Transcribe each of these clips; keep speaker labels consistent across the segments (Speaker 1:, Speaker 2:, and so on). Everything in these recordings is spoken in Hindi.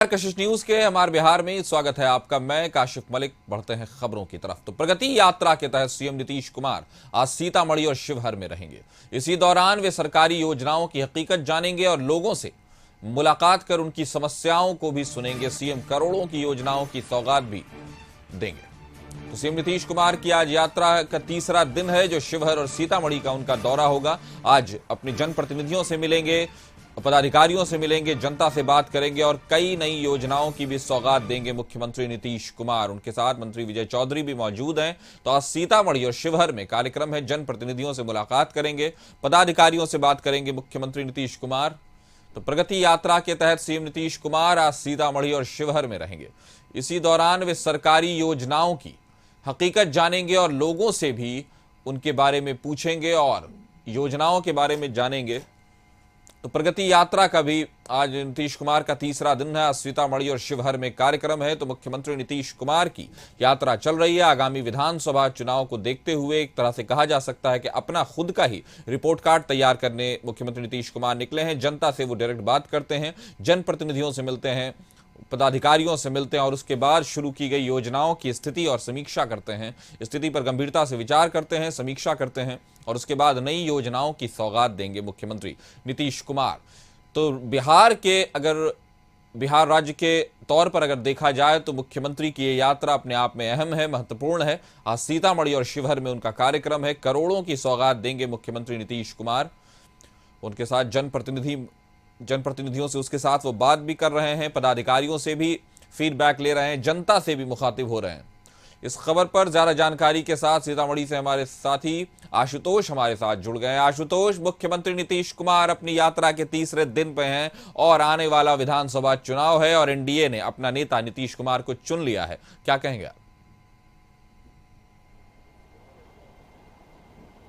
Speaker 1: कशिश न्यूज के हमारे बिहार में स्वागत है आपका। मैं काशिफ मलिक। बढ़ते हैं खबरों की तरफ। तो प्रगति यात्रा के तहत सीएम नीतीश कुमार आज सीतामढ़ी और शिवहर में रहेंगे। इसी दौरान वे सरकारी योजनाओं की हकीकत जानेंगे और लोगों से मुलाकात कर उनकी समस्याओं को भी सुनेंगे। सीएम करोड़ों की योजनाओं की सौगात भी देंगे। तो सीएम नीतीश कुमार की आज यात्रा का तीसरा दिन है, जो शिवहर और सीतामढ़ी का उनका दौरा होगा। आज अपने जनप्रतिनिधियों से मिलेंगे, पदाधिकारियों से मिलेंगे, जनता से बात करेंगे और कई नई योजनाओं की भी सौगात देंगे मुख्यमंत्री नीतीश कुमार। उनके साथ मंत्री विजय चौधरी भी मौजूद हैं। तो आज सीतामढ़ी और शिवहर में कार्यक्रम है। जनप्रतिनिधियों से मुलाकात करेंगे, पदाधिकारियों से बात करेंगे मुख्यमंत्री नीतीश कुमार। तो प्रगति यात्रा के तहत सीएम नीतीश कुमार आज सीतामढ़ी और शिवहर में रहेंगे। इसी दौरान वे सरकारी योजनाओं की हकीकत जानेंगे और लोगों से भी उनके बारे में पूछेंगे और योजनाओं के बारे में जानेंगे। तो प्रगति यात्रा का भी आज नीतीश कुमार का तीसरा दिन है। आज सीतामढ़ी और शिवहर में कार्यक्रम है। तो मुख्यमंत्री नीतीश कुमार की यात्रा चल रही है। आगामी विधानसभा चुनाव को देखते हुए एक तरह से कहा जा सकता है कि अपना खुद का ही रिपोर्ट कार्ड तैयार करने मुख्यमंत्री नीतीश कुमार निकले हैं। जनता से वो डायरेक्ट बात करते हैं, जनप्रतिनिधियों से मिलते हैं, पदाधिकारियों से मिलते हैं और उसके बाद शुरू की गई योजनाओं की स्थिति और समीक्षा करते हैं। स्थिति पर गंभीरता से विचार करते हैं, समीक्षा करते हैं और उसके बाद नई योजनाओं की सौगात देंगे मुख्यमंत्री नीतीश कुमार। तो बिहार राज्य के तौर पर अगर देखा जाए तो मुख्यमंत्री की ये यात्रा अपने आप में अहम है, महत्वपूर्ण है। आज सीतामढ़ी और शिवहर में उनका कार्यक्रम है। करोड़ों की सौगात देंगे मुख्यमंत्री नीतीश कुमार। उनके साथ जनप्रतिनिधियों से उसके साथ वो बात भी कर रहे हैं, पदाधिकारियों से भी फीडबैक ले रहे हैं, जनता से भी मुखातिब हो रहे हैं। इस खबर पर ज्यादा जानकारी के साथ सीतामढ़ी से हमारे साथी आशुतोष हमारे साथ जुड़ गए हैं। आशुतोष, मुख्यमंत्री नीतीश कुमार अपनी यात्रा के तीसरे दिन पे हैं और आने वाला विधानसभा चुनाव है और एनडीए ने अपना नेता नीतीश कुमार को चुन लिया है, क्या कहेंगे आप?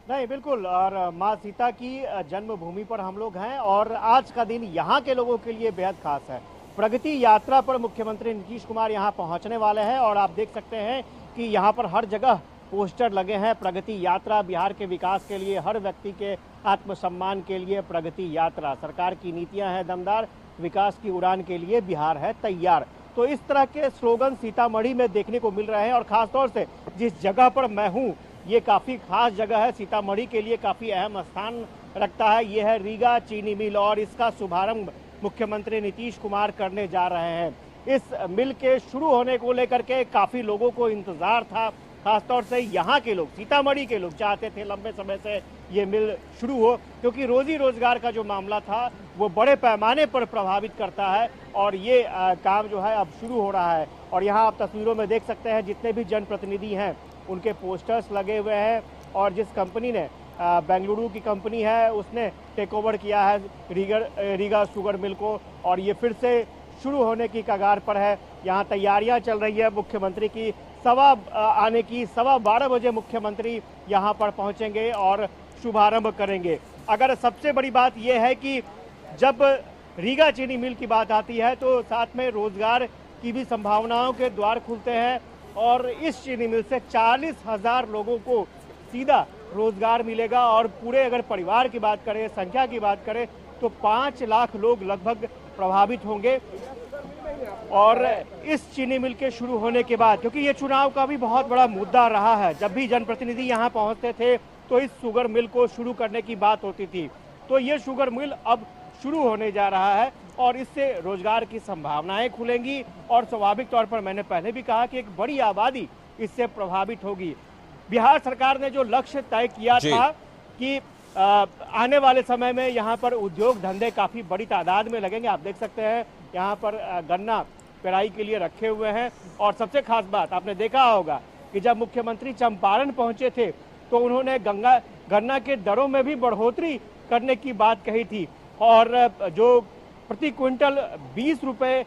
Speaker 2: नहीं, बिल्कुल। और माँ सीता की जन्मभूमि पर हम लोग हैं और आज का दिन यहाँ के लोगों के लिए बेहद खास है। प्रगति यात्रा पर मुख्यमंत्री नीतीश कुमार यहाँ पहुँचने वाले हैं और आप देख सकते हैं कि यहाँ पर हर जगह पोस्टर लगे हैं। प्रगति यात्रा बिहार के विकास के लिए, हर व्यक्ति के आत्मसम्मान के लिए प्रगति यात्रा। सरकार की नीतियाँ हैं दमदार, विकास की उड़ान के लिए बिहार है तैयार। तो इस तरह के स्लोगन सीतामढ़ी में देखने को मिल रहे हैं और खासतौर से जिस जगह पर मैं हूँ, ये काफ़ी खास जगह है, सीतामढ़ी के लिए काफ़ी अहम स्थान रखता है। ये है रीगा चीनी मिल और इसका शुभारंभ मुख्यमंत्री नीतीश कुमार करने जा रहे हैं। इस मिल के शुरू होने को लेकर के काफ़ी लोगों को इंतज़ार था। खासतौर से यहाँ के लोग, सीतामढ़ी के लोग चाहते थे लंबे समय से ये मिल शुरू हो, क्योंकि रोजी रोजगार का जो मामला था वो बड़े पैमाने पर प्रभावित करता है और ये काम जो है अब शुरू हो रहा है। और यहाँ आप तस्वीरों में देख सकते हैं जितने भी जनप्रतिनिधि हैं उनके पोस्टर्स लगे हुए हैं। और जिस कंपनी ने, बेंगलुरु की कंपनी है, उसने टेक ओवर किया है रीगा शुगर मिल को और ये फिर से शुरू होने की कगार पर है। यहाँ तैयारियां चल रही है मुख्यमंत्री की आने की। 12:15 बजे मुख्यमंत्री यहाँ पर पहुँचेंगे और शुभारंभ करेंगे। अगर सबसे बड़ी बात यह है कि जब रीगा चीनी मिल की बात आती है तो साथ में रोजगार की भी संभावनाओं के द्वार खुलते हैं और इस चीनी मिल से 40,000 लोगों को सीधा रोजगार मिलेगा। और पूरे अगर परिवार की बात करें, संख्या की बात करें तो 5 लाख लोग लगभग प्रभावित होंगे। और इस चीनी मिल के शुरू होने के बाद, क्योंकि ये चुनाव का भी बहुत बड़ा मुद्दा रहा है, जब भी जनप्रतिनिधि यहाँ पहुँचते थे तो इस शुगर मिल को शुरू करने की बात होती थी। तो ये शुगर मिल अब शुरू होने जा रहा है और इससे रोजगार की संभावनाएं खुलेंगी और स्वाभाविक तौर पर मैंने पहले भी कहा कि एक बड़ी आबादी इससे प्रभावित होगी। बिहार सरकार ने जो लक्ष्य तय किया था कि आने वाले समय में यहाँ पर उद्योग धंधे काफ़ी बड़ी तादाद में लगेंगे। आप देख सकते हैं यहाँ पर गन्ना पेराई के लिए रखे हुए हैं। और सबसे खास बात आपने देखा होगा कि जब मुख्यमंत्री चंपारण पहुँचे थे तो उन्होंने गन्ना के दरों में भी बढ़ोतरी करने की बात कही थी और जो प्रति क्विंटल 20 रुपये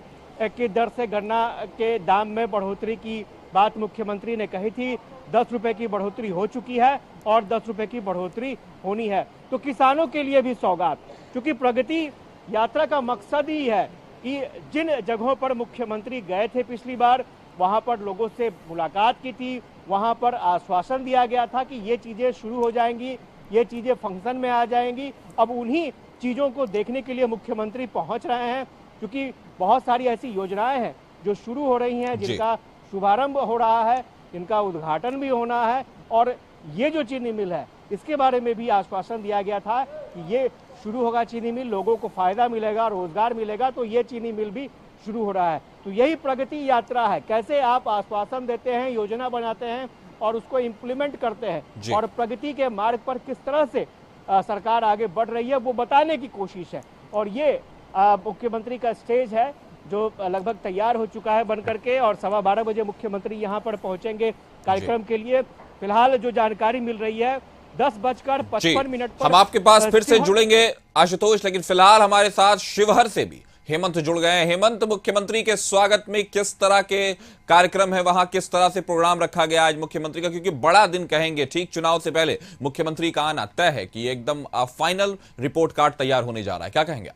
Speaker 2: की दर से गन्ना के दाम में बढ़ोतरी की बात मुख्यमंत्री ने कही थी। 10 रुपये की बढ़ोतरी हो चुकी है और 10 रुपये की बढ़ोतरी होनी है। तो किसानों के लिए भी सौगात, क्योंकि प्रगति यात्रा का मकसद ही है कि जिन जगहों पर मुख्यमंत्री गए थे पिछली बार, वहां पर लोगों से मुलाकात की थी, वहां पर आश्वासन दिया गया था कि ये चीज़ें शुरू हो जाएंगी, ये चीज़ें फंक्शन में आ जाएंगी। अब उन्हीं चीज़ों को देखने के लिए मुख्यमंत्री पहुंच रहे हैं, क्योंकि बहुत सारी ऐसी योजनाएं हैं जो शुरू हो रही हैं,
Speaker 1: जी।
Speaker 2: जिनका शुभारंभ हो रहा है, इनका उद्घाटन भी होना है। और ये जो चीनी मिल है, इसके बारे में भी आश्वासन दिया गया था कि ये शुरू होगा चीनी मिल, लोगों को फायदा मिलेगा, रोजगार मिलेगा, तो ये चीनी मिल भी शुरू हो रहा है। तो यही प्रगति यात्रा है, कैसे आप आश्वासन देते हैं, योजना बनाते हैं और उसको इम्प्लीमेंट करते हैं, और प्रगति के मार्ग पर किस तरह से सरकार आगे बढ़ रही है वो बताने की कोशिश है। और ये मुख्यमंत्री का स्टेज है जो लगभग तैयार हो चुका है बनकर के, और 12:15 बजे मुख्यमंत्री यहाँ पर पहुंचेंगे कार्यक्रम के लिए। फिलहाल जो जानकारी मिल रही है 10:55 पर
Speaker 1: हम आपके पास फिर से
Speaker 2: शिवहर-
Speaker 1: जुड़ेंगे आशुतोष, लेकिन फिलहाल हमारे साथ शिवहर से भी हेमंत जुड़ गए हैं। हेमंत, मुख्यमंत्री के स्वागत में किस तरह के कार्यक्रम है वहां, किस तरह से प्रोग्राम रखा गया आज मुख्यमंत्री का, क्योंकि बड़ा दिन कहेंगे, ठीक चुनाव से पहले मुख्यमंत्री का आना तय है कि एकदम फाइनल रिपोर्ट कार्ड तैयार होने जा रहा है, क्या कहेंगे आप?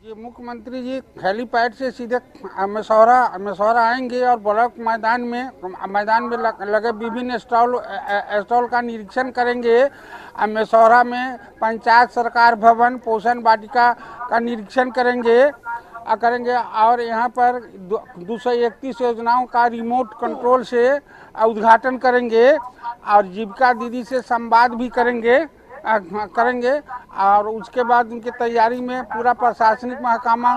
Speaker 3: ये मुख्यमंत्री जी हेलीपैड से सीधे मसौरा आएंगे और ब्लॉक मैदान में लगे विभिन्न स्टॉल का निरीक्षण करेंगे। मसौरा में पंचायत सरकार भवन, पोषण वाटिका का निरीक्षण करेंगे और यहाँ पर 231 योजनाओं का रिमोट कंट्रोल से उद्घाटन करेंगे और जीविका दीदी से संवाद भी करेंगे और उसके बाद उनकी तैयारी में पूरा प्रशासनिक महकमा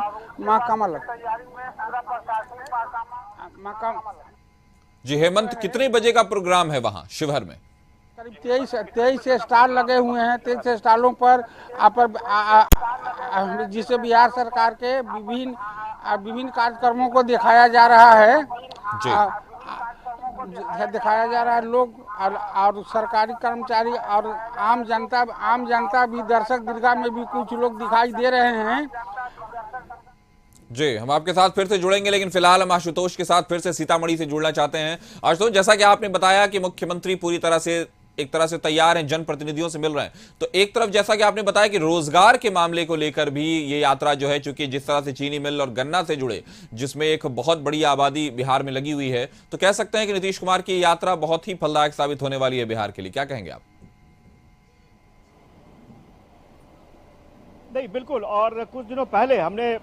Speaker 1: जी हेमंत, कितने बजे का प्रोग्राम है वहां शिवहर में?
Speaker 3: करीब 23 स्टॉल लगे हुए हैं। 23 स्टॉलों पर जिसे बिहार सरकार के विभिन्न कार्यक्रमों को दिखाया जा रहा है। लोग और सरकारी कर्मचारी और आम जनता भी, दर्शक दीर्घा में भी कुछ लोग दिखाई दे रहे हैं।
Speaker 1: जी, हम आपके साथ फिर से जुड़ेंगे, लेकिन फिलहाल हम आशुतोष के साथ फिर से सीतामढ़ी से जुड़ना चाहते हैं। आशुतोष, जैसा कि आपने बताया कि मुख्यमंत्री पूरी तरह से एक तरह से तैयार हैं, जनप्रतिनिधियों से मिल रहे हैं, तो एक तरफ जैसा कि आपने बताया कि रोजगार के मामले को लेकर भी ये यात्रा जो है, चूंकि जिस तरह से चीनी मिल और गन्ना से जुड़े, जिसमें एक बहुत बड़ी आबादी बिहार में लगी हुई है, तो कह सकते हैं कि नीतीश कुमार की यात्रा बहुत ही फलदायक साबित होने वाली है बिहार के लिए, क्या कहेंगे आप?
Speaker 2: नहीं, बिल्कुल। और कुछ दिनों पहले हमने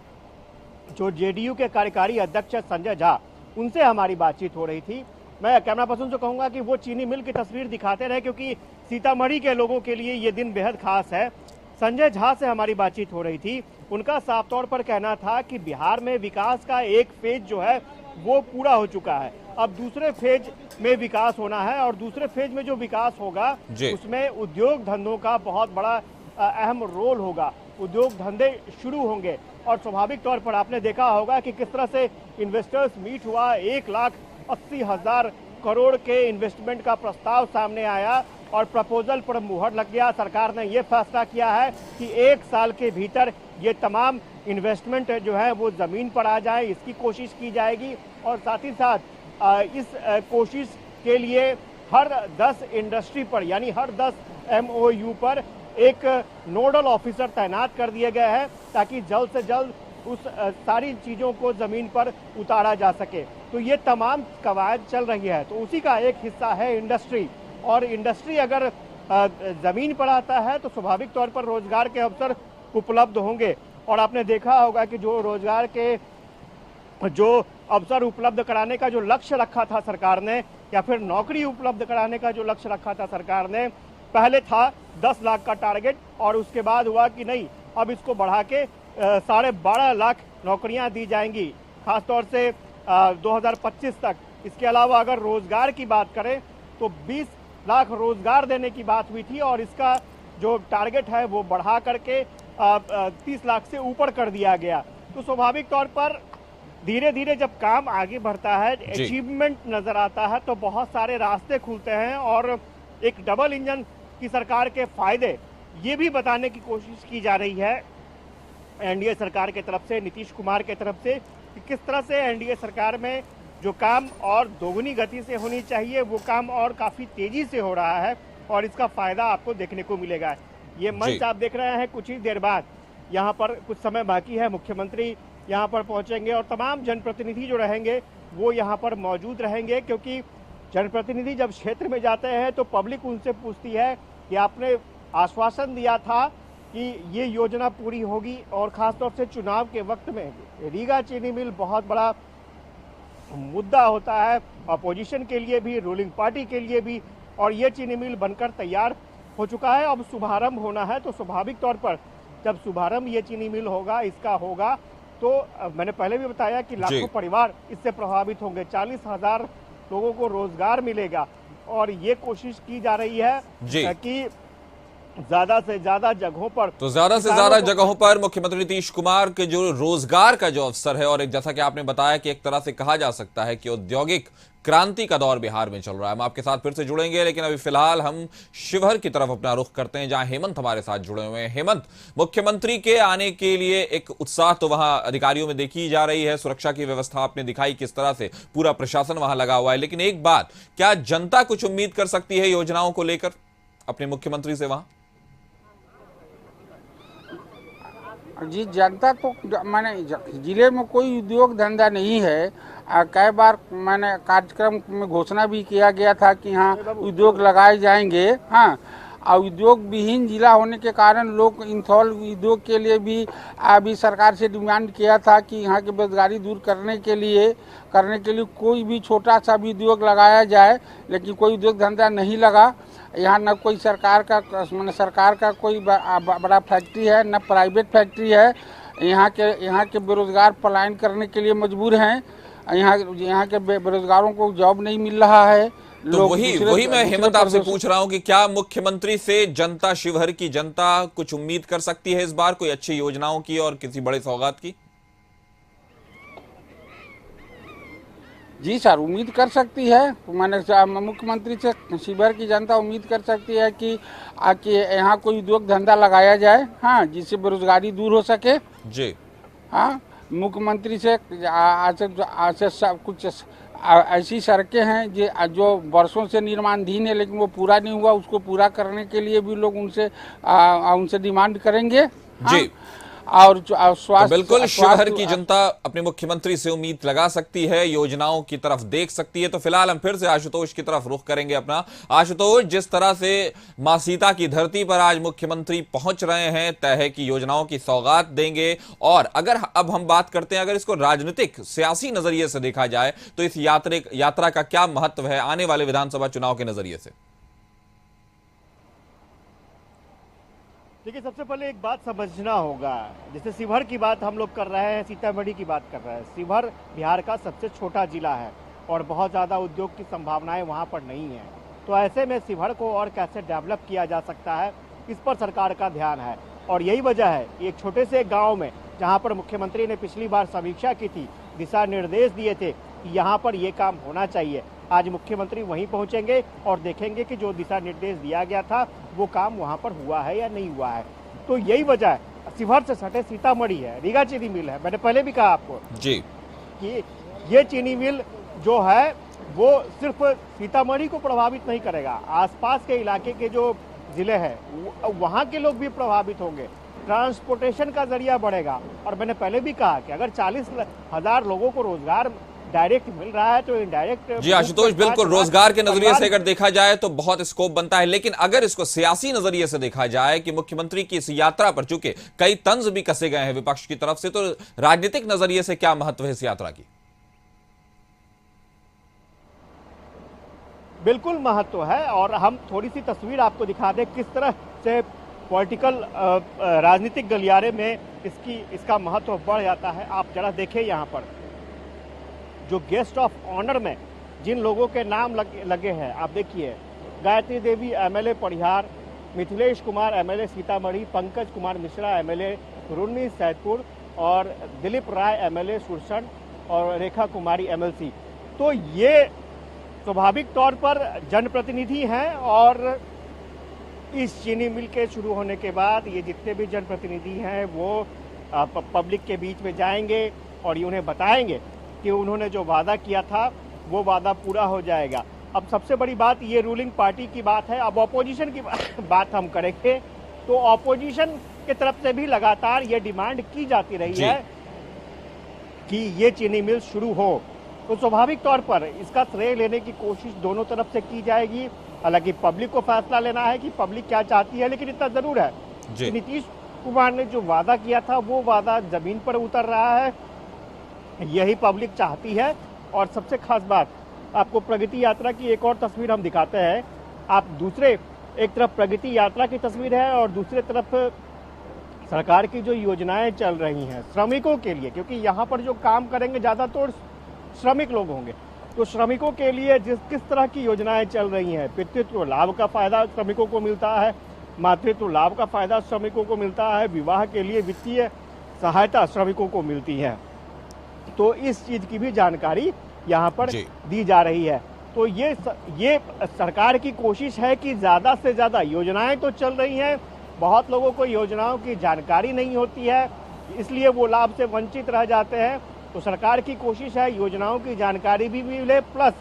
Speaker 2: जो जेडीयू के कार्यकारी अध्यक्ष संजय झा, उनसे हमारी बातचीत हो रही थी। मैं कैमरा पर्सन से कहूंगा कि वो चीनी मिल की तस्वीर दिखाते रहे, क्योंकि सीतामढ़ी के लोगों के लिए ये दिन बेहद खास है। संजय झा से हमारी बातचीत हो रही थी, उनका साफ तौर पर कहना था कि बिहार में विकास का एक फेज जो है वो पूरा हो चुका है, अब दूसरे फेज में विकास होना है, और दूसरे फेज में जो विकास होगा उसमें उद्योग धंधों का बहुत बड़ा अहम रोल होगा। उद्योग धंधे शुरू होंगे और स्वाभाविक तौर पर आपने देखा होगा कि किस तरह से इन्वेस्टर्स मीट हुआ। 1,80,000 करोड़ के इन्वेस्टमेंट का प्रस्ताव सामने आया और प्रपोजल पर मुहर लग गया। सरकार ने ये फैसला किया है कि 1 साल के भीतर ये तमाम इन्वेस्टमेंट जो है वो जमीन पर आ जाए, इसकी कोशिश की जाएगी। और साथ ही साथ इस कोशिश के लिए हर 10 इंडस्ट्री पर, यानी हर 10 MOU पर एक नोडल ऑफिसर तैनात कर दिए गए हैं, ताकि जल्द से जल्द उस सारी चीज़ों को ज़मीन पर उतारा जा सके। तो ये तमाम कवायद चल रही है, तो उसी का एक हिस्सा है इंडस्ट्री। और इंडस्ट्री अगर ज़मीन पर आता है तो स्वाभाविक तौर पर रोजगार के अवसर उपलब्ध होंगे। और आपने देखा होगा कि जो रोजगार के जो अवसर उपलब्ध कराने का जो लक्ष्य रखा था सरकार ने, या फिर नौकरी उपलब्ध कराने का जो लक्ष्य रखा था सरकार ने, पहले था 10 लाख का टारगेट, और उसके बाद हुआ कि नहीं, अब इसको बढ़ा के 12.5 लाख नौकरियां दी जाएंगी, खासतौर से 2025 तक। इसके अलावा अगर रोजगार की बात करें तो 20 लाख रोजगार देने की बात हुई थी, और इसका जो टारगेट है वो बढ़ा करके 30 लाख से ऊपर कर दिया गया। तो स्वाभाविक तौर पर धीरे धीरे जब काम आगे बढ़ता है, अचीवमेंट नजर आता है, तो बहुत सारे रास्ते खुलते हैं। और एक डबल इंजन की सरकार के फायदे ये भी बताने की कोशिश की जा रही है एनडीए सरकार के तरफ से, नीतीश कुमार के तरफ से, कि किस तरह से एनडीए सरकार में जो काम और दोगुनी गति से होनी चाहिए वो काम और काफ़ी तेजी से हो रहा है, और इसका फायदा आपको देखने को मिलेगा। ये मंच आप देख रहे हैं, कुछ ही देर बाद यहाँ पर, कुछ समय बाकी है, मुख्यमंत्री यहाँ पर पहुँचेंगे और तमाम जनप्रतिनिधि जो रहेंगे वो यहाँ पर मौजूद रहेंगे। क्योंकि जनप्रतिनिधि जब क्षेत्र में जाते हैं तो पब्लिक उनसे पूछती है कि आपने आश्वासन दिया था कि ये योजना पूरी होगी। और ख़ासतौर से चुनाव के वक्त में रीगा चीनी मिल बहुत बड़ा मुद्दा होता है, अपोजिशन के लिए भी, रूलिंग पार्टी के लिए भी। और ये चीनी मिल बनकर तैयार हो चुका है, अब शुभारंभ होना है। तो स्वाभाविक तौर पर जब शुभारंभ ये चीनी मिल होगा, इसका होगा, तो मैंने पहले भी बताया कि लाखों परिवार इससे प्रभावित होंगे, 40,000 लोगों को रोजगार मिलेगा। और ये कोशिश की जा रही है कि ज्यादा से ज्यादा जगहों पर,
Speaker 1: तो ज्यादा से ज्यादा जगहों पर मुख्यमंत्री नीतीश कुमार के जो रोजगार का जो अवसर है, और एक जैसा कि आपने बताया कि एक तरह से कहा जा सकता है कि औद्योगिक क्रांति का दौर बिहार में चल रहा है। हम आपके साथ फिर से जुड़ेंगे, लेकिन अभी फिलहाल हम शिवहर की तरफ अपना रुख करते हैं, जहां हेमंत हमारे साथ जुड़े हुए हैं। हेमंत, मुख्यमंत्री के आने के लिए एक उत्साह तो वहां अधिकारियों में देखी जा रही है, सुरक्षा की व्यवस्था आपने दिखाई किस तरह से पूरा प्रशासन वहां लगा हुआ है, लेकिन एक बात, क्या जनता कुछ उम्मीद कर सकती है योजनाओं को लेकर अपने मुख्यमंत्री से वहां?
Speaker 3: जी, जनता तो माने जिले में कोई उद्योग धंधा नहीं है। कई बार मैंने कार्यक्रम में घोषणा भी किया गया था कि हाँ उद्योग लगाए जाएंगे। हाँ, और उद्योग विहीन जिला होने के कारण लोग इंथॉल उद्योग के लिए भी अभी सरकार से डिमांड किया था कि यहाँ की बेरोजगारी दूर करने के लिए कोई भी छोटा सा भी उद्योग लगाया जाए, लेकिन कोई उद्योग धंधा नहीं लगा। यहाँ न कोई सरकार का कोई बड़ा फैक्ट्री है, न प्राइवेट फैक्ट्री है। यहाँ के बेरोजगार पलायन करने के लिए मजबूर हैं। यहाँ के बेरोजगारों को जॉब नहीं मिल रहा है।
Speaker 1: तो वही मैं हेमंत आपसे पूछ रहा हूं कि क्या मुख्यमंत्री से जनता, शिवहर की जनता कुछ उम्मीद कर सकती है इस बार कोई अच्छी योजनाओं की और किसी बड़े सौगात की?
Speaker 3: जी सर, उम्मीद कर सकती है। मैंने मुख्यमंत्री से शिवहर की जनता उम्मीद कर सकती है कि यहाँ कोई उद्योग धंधा लगाया जाए, हाँ, जिससे बेरोजगारी दूर हो सके।
Speaker 1: जी
Speaker 3: हाँ, मुख्यमंत्री से सब कुछ ऐसी सड़कें हैं जो वर्षों से निर्माणाधीन है, लेकिन वो पूरा नहीं हुआ, उसको पूरा करने के लिए भी लोग उनसे डिमांड करेंगे। हाँ?
Speaker 1: जी,
Speaker 3: और स्वास्थ्य,
Speaker 1: तो बिल्कुल शिवहर की जनता अपने मुख्यमंत्री से उम्मीद लगा सकती है, योजनाओं की तरफ देख सकती है। तो फिलहाल हम फिर से आशुतोष की तरफ रुख करेंगे अपना। आशुतोष, जिस तरह से मां सीता की धरती पर आज मुख्यमंत्री पहुंच रहे हैं, तय है कि योजनाओं की सौगात देंगे। और अगर अब हम बात करते हैं, अगर इसको राजनीतिक सियासी नजरिए से देखा जाए तो इस यात्रा का क्या महत्व है आने वाले विधानसभा चुनाव के नजरिए से?
Speaker 2: देखिए, सबसे पहले एक बात समझना होगा, जैसे शिवहर की बात हम लोग कर रहे हैं, सीतामढ़ी की बात कर रहे हैं। शिवहर बिहार का सबसे छोटा जिला है और बहुत ज़्यादा उद्योग की संभावनाएं वहां पर नहीं है। तो ऐसे में शिवहर को और कैसे डेवलप किया जा सकता है, इस पर सरकार का ध्यान है। और यही वजह है एक छोटे से गाँव में, जहाँ पर मुख्यमंत्री ने पिछली बार समीक्षा की थी, दिशा निर्देश दिए थे कि यहाँ पर ये काम होना चाहिए, आज मुख्यमंत्री वहीं पहुंचेंगे और देखेंगे कि जो दिशा निर्देश दिया गया था वो काम वहां पर हुआ है या नहीं हुआ है। तो यही वजह है। शिवहर से सटे सीतामढ़ी है, रीगा चीनी मिल है। मैंने पहले भी कहा आपको
Speaker 1: जी
Speaker 2: कि ये चीनी मिल जो है वो सिर्फ सीतामढ़ी को प्रभावित नहीं करेगा, आसपास के इलाके के जो जिले हैं वहाँ के लोग भी प्रभावित होंगे, ट्रांसपोर्टेशन का जरिया बढ़ेगा। और मैंने पहले भी कहा कि अगर 40,000 लोगों को रोजगार डायरेक्ट मिल रहा है तो इनडायरेक्ट।
Speaker 1: जी आशुतोष, बिल्कुल रोजगार के नजरिए से अगर देखा जाए तो बहुत स्कोप बनता है, लेकिन अगर इसको सियासी नजरिए से देखा जाए कि मुख्यमंत्री की इस यात्रा पर चूंकि कई तंज भी कसे गए हैं विपक्ष की तरफ से, तो राजनीतिक नजरिए से क्या महत्व है इस यात्रा की?
Speaker 2: बिल्कुल महत्व है। और हम थोड़ी सी तस्वीर आपको दिखा दें किस तरह से पॉलिटिकल राजनीतिक गलियारे में इसका महत्व बढ़ जाता है। आप जरा देखिए, यहाँ पर जो गेस्ट ऑफ ऑनर में जिन लोगों के नाम लगे हैं, आप देखिए, गायत्री देवी एमएलए परिहार, मिथिलेश कुमार एमएलए सीतामढ़ी, पंकज कुमार मिश्रा एमएलए रुन्नी सैदपुर और दिलीप राय एमएलए सुरसंड और रेखा कुमारी एमएलसी। तो ये स्वाभाविक तौर पर जनप्रतिनिधि हैं और इस चीनी मिल के शुरू होने के बाद ये जितने भी जनप्रतिनिधि हैं वो पब्लिक के बीच में जाएंगे और ये उन्हें बताएंगे कि उन्होंने जो वादा किया था वो वादा पूरा हो जाएगा। अब सबसे बड़ी बात ये रूलिंग पार्टी की बात है। अब ऑपोजिशन की बात हम करेंगे तो ऑपोजिशन की तरफ से भी लगातार ये डिमांड की जाती रही है कि ये चीनी मिल शुरू हो। तो स्वाभाविक तौर पर इसका श्रेय लेने की कोशिश दोनों तरफ से की जाएगी। हालांकि पब्लिक को फैसला लेना है कि पब्लिक क्या चाहती है, लेकिन इतना जरूर है कि नीतीश कुमार ने जो वादा किया था वो वादा जमीन पर उतर रहा है, यही पब्लिक चाहती है। और सबसे खास बात, आपको प्रगति यात्रा की एक और तस्वीर हम दिखाते हैं। आप दूसरे एक तरफ प्रगति यात्रा की तस्वीर है और दूसरी तरफ सरकार की जो योजनाएं चल रही हैं श्रमिकों के लिए, क्योंकि यहाँ पर जो काम करेंगे ज़्यादातर श्रमिक लोग होंगे, तो श्रमिकों के लिए किस तरह की योजनाएं चल रही हैं। पितृत्व लाभ का फायदा श्रमिकों को मिलता है, मातृत्व लाभ का फायदा श्रमिकों को मिलता है, विवाह के लिए वित्तीय सहायता श्रमिकों को मिलती है। तो इस चीज़ की भी जानकारी यहाँ पर दी जा रही है। तो ये सरकार की कोशिश है कि ज़्यादा से ज़्यादा योजनाएं तो चल रही हैं, बहुत लोगों को योजनाओं की जानकारी नहीं होती है, इसलिए वो लाभ से वंचित रह जाते हैं। तो सरकार की कोशिश है योजनाओं की जानकारी भी मिले, प्लस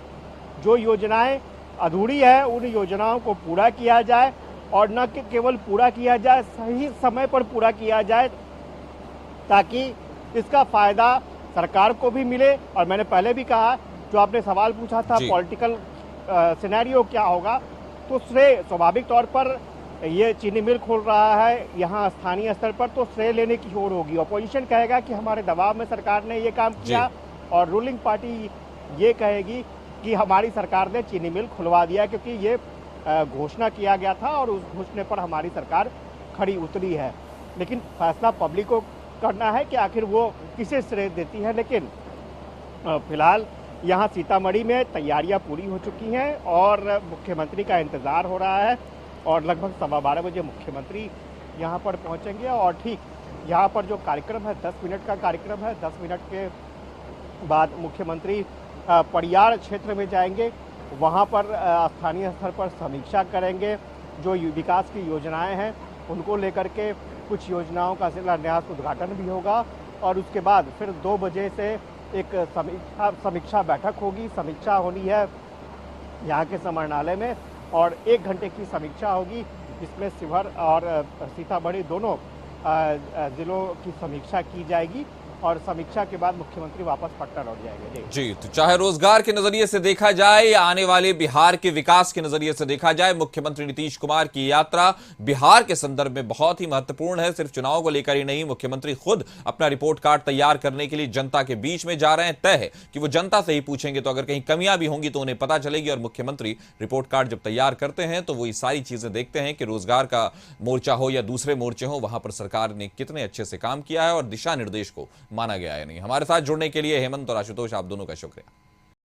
Speaker 2: जो योजनाएं अधूरी है उन योजनाओं को पूरा किया जाए, और न कि केवल पूरा किया जाए, सही समय पर पूरा किया जाए, ताकि इसका फ़ायदा सरकार को भी मिले। और मैंने पहले भी कहा, जो आपने सवाल पूछा था पॉलिटिकल सिनेरियो क्या होगा, तो श्रेय स्वाभाविक तौर पर ये चीनी मिल खोल रहा है यहाँ स्थानीय स्तर पर, तो श्रेय लेने की ओर होगी। अपोजिशन कहेगा कि हमारे दबाव में सरकार ने ये काम किया, और रूलिंग पार्टी ये कहेगी कि हमारी सरकार ने चीनी मिल खुलवा दिया, क्योंकि ये घोषणा किया गया था और उस घोषणे पर हमारी सरकार खड़ी उतरी है। लेकिन फैसला पब्लिक को करना है कि आखिर वो किसे श्रेय देती है। लेकिन फिलहाल यहाँ सीतामढ़ी में तैयारियां पूरी हो चुकी हैं और मुख्यमंत्री का इंतज़ार हो रहा है, और लगभग 12:15 बजे मुख्यमंत्री यहाँ पर पहुँचेंगे। और ठीक यहाँ पर जो कार्यक्रम है 10 मिनट का कार्यक्रम है, 10 मिनट के बाद मुख्यमंत्री परियार क्षेत्र में जाएंगे, वहाँ पर स्थानीय स्तर पर समीक्षा करेंगे, जो विकास की योजनाएं हैं उनको लेकर के कुछ योजनाओं का शिलान्यास उद्घाटन भी होगा, और उसके बाद फिर 2 बजे से एक समीक्षा बैठक होगी। समीक्षा होनी है यहाँ के समाहरणालय में, और 1 घंटे की समीक्षा होगी, जिसमें शिवहर और सीतामढ़ी दोनों जिलों की समीक्षा की जाएगी, और समीक्षा के बाद मुख्यमंत्री वापस पटना लौट जाएंगे।
Speaker 1: जी, तो चाहे रोजगार के नजरिए से देखा जाए या आने वाले बिहार के विकास के नजरिए से देखा जाए, मुख्यमंत्री नीतीश कुमार की यात्रा बिहार के संदर्भ में बहुत ही महत्वपूर्ण है। सिर्फ चुनाव को लेकर ही नहीं, मुख्यमंत्री खुद अपना रिपोर्ट कार्ड तैयार करने के लिए जनता के बीच में जा रहे हैं। तय है कि वो जनता से ही पूछेंगे, तो अगर कहीं कमियां भी होंगी तो उन्हें पता चलेगी। और मुख्यमंत्री रिपोर्ट कार्ड जब तैयार करते हैं तो वो ये सारी चीजें देखते हैं कि रोजगार का मोर्चा हो या दूसरे मोर्चे हो, वहां पर सरकार ने कितने अच्छे से काम किया है और दिशा निर्देश को माना गया है नहीं। हमारे साथ जुड़ने के लिए हेमंत और आशुतोष, आप दोनों का शुक्रिया।